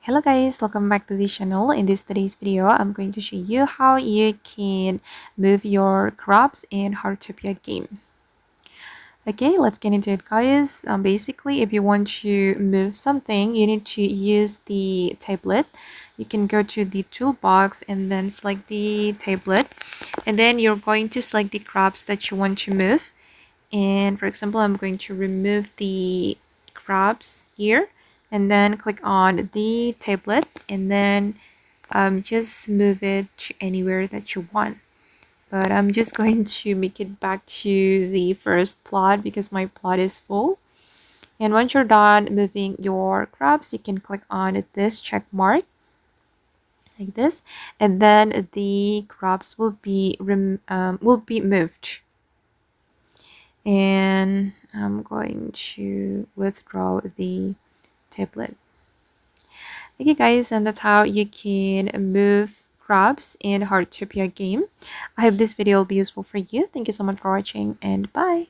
Hello guys, welcome back to the channel. In today's video, I'm going to show you how you can move your crops in Heartopia game. Okay, let's get into it guys. Basically, if you want to move something, you need to use the tablet. You can go to the toolbox and then select the tablet. And then you're going to select the crops that you want to move. And for example, I'm going to remove the crops here and then click on the tablet and then just move it to anywhere that you want. But I'm just going to make it back to the first plot because my plot is full. And once you're done moving your crops, you can click on this check mark like this, and then the crops will be moved. And I'm going to withdraw the tablet. Okay guys, and that's how you can move crops in Heartopia game. I hope this video will be useful for you. Thank you so much for watching and bye.